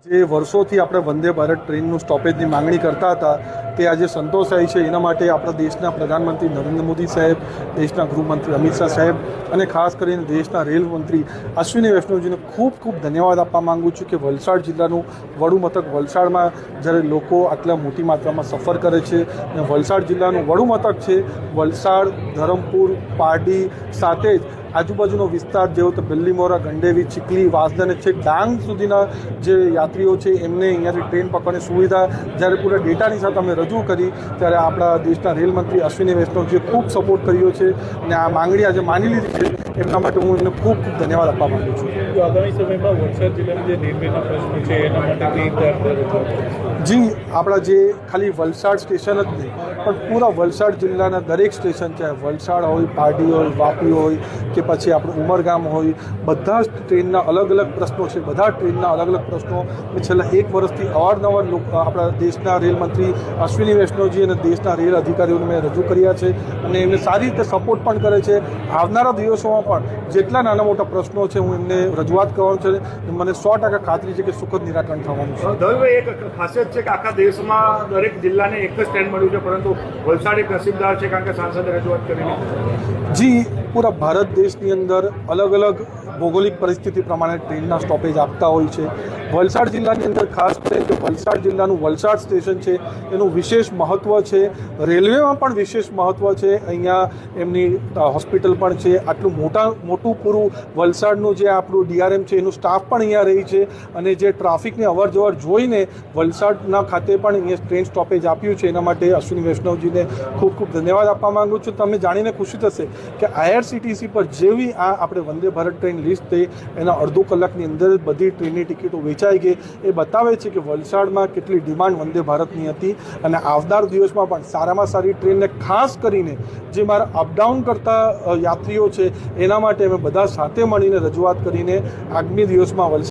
જે વર્ષોથી આપણે વંદે ભારત ટ્રેનનું સ્ટોપેજની માંગણી કરતા હતા તે આજે સંતોષાઈ છે. એના માટે આપણા દેશના પ્રધાનમંત્રી નરેન્દ્ર મોદી સાહેબ, દેશના ગૃહમંત્રી અમિત શાહ સાહેબ અને ખાસ કરીને દેશના રેલ મંત્રી અશ્વિની વૈષ્ણવજીને ખૂબ ખૂબ ધન્યવાદ આપવા માગું છું કે વલસાડ જિલ્લાનું વડું મથક વલસાડમાં જ્યારે લોકો આટલા મોટી માત્રામાં સફર કરે છે અને વલસાડ જિલ્લાનું વડું મથક છે વલસાડ, ધરમપુર, પારડી સાથે જ આજુબાજુનો વિસ્તાર જેવો તો બિલ્લીમોરા, ગંડેવી, ચીખલી, વાંસદા છે ડાંગ સુધીના જે યાત્રીઓ છે એમને અહીંયાથી ટ્રેન પકડવાની સુવિધા જ્યારે પૂરા ડેટાની સાથે અમે રજૂ કરી ત્યારે આપણા દેશના રેલમંત્રી અશ્વિની વૈષ્ણવજીએ ખૂબ સપોર્ટ કર્યો છે અને આ માંગણી આજે માની લીધી છે એમના માટે હું એમને ખૂબ ખૂબ ધન્યવાદ આપવા માગું છું. આગામી સમયમાં વલસાડ જિલ્લાના જે રેલવેના પ્રશ્નો છે એના માટે જી, આપણા જે ખાલી વલસાડ સ્ટેશન જ નહીં પણ પૂરા વલસાડ જિલ્લાના દરેક સ્ટેશન ચાહે વલસાડ હોય, પારડી હોય, વાપી હોય કે પછી આપણું ઉમરગામ હોય, બધા જ ટ્રેનના અલગ અલગ પ્રશ્નો છે. બધા ટ્રેનના અલગ અલગ પ્રશ્નો છેલ્લા એક વર્ષથી અવારનવાર આપણા દેશના રેલમંત્રી અશ્વિની વૈષ્ણવજી અને દેશના રેલ અધિકારીઓને મેં રજૂ કર્યા છે અને એમને સારી રીતે સપોર્ટ પણ કરે છે. આવનારા દિવસોમાં પણ જેટલા નાના મોટા પ્રશ્નો છે હું એમને રજૂઆત કરવાનું છે. મને 100% ખાતરી છે કે સુખદ નિરાકરણ થવાનું છે. ધવલભાઈ, એક ખાસિયત છે કે આખા દેશમાં દરેક જિલ્લાને એક જ ટ્રેન મળ્યું છે, પરંતુ વલસાડ એક નસીબદાર છે કારણ કે સાંસદે રજૂઆત કરીને. જી, પૂરા ભારત દેશની અંદર અલગ અલગ ભૌગોલિક પરિસ્થિતિ પ્રમાણે ટ્રેનના સ્ટોપેજ આપતા હોય છે. વલસાડ જિલ્લાની અંદર ખાસ કરીને કે વલસાડ જિલ્લાનું વલસાડ સ્ટેશન છે એનું વિશેષ મહત્ત્વ છે. રેલવેમાં પણ વિશેષ મહત્ત્વ છે. અહીંયા એમની હોસ્પિટલ પણ છે. આટલું મોટું પૂરું વલસાડનું જે આપણું DRM છે એનું સ્ટાફ પણ અહીંયા રહી છે અને જે ટ્રાફિકની અવર જવર જોઈને વલસાડના ખાતે પણ અહીંયા ટ્રેન સ્ટોપેજ આપ્યું છે. એના માટે અશ્વિની વૈષ્ણવજીને ખૂબ ખૂબ ધન્યવાદ આપવા માગું છું. તમને જાણીને ખુશી થશે કે IRCTC પર જેવી આ આપણે વંદે ભારત ટ્રેન લિસ્ટ થઈ એના અડધો કલાકની અંદર જ બધી ટ્રેનની ટિકિટો વેચાઈ ગઈ. એ બતાવે છે કે વલસાડમાં કેટલી ડિમાન્ડ વંદે ભારતની હતી અને આવનાર દિવસમાં પણ સારામાં સારી ટ્રેનને ખાસ કરીને જે મારા અપડાઉન કરતા યાત્રીઓ છે એના માટે અમે બધા સાથે મળીને રજૂઆત કરીને આગામી દિવસમાં વલસાડ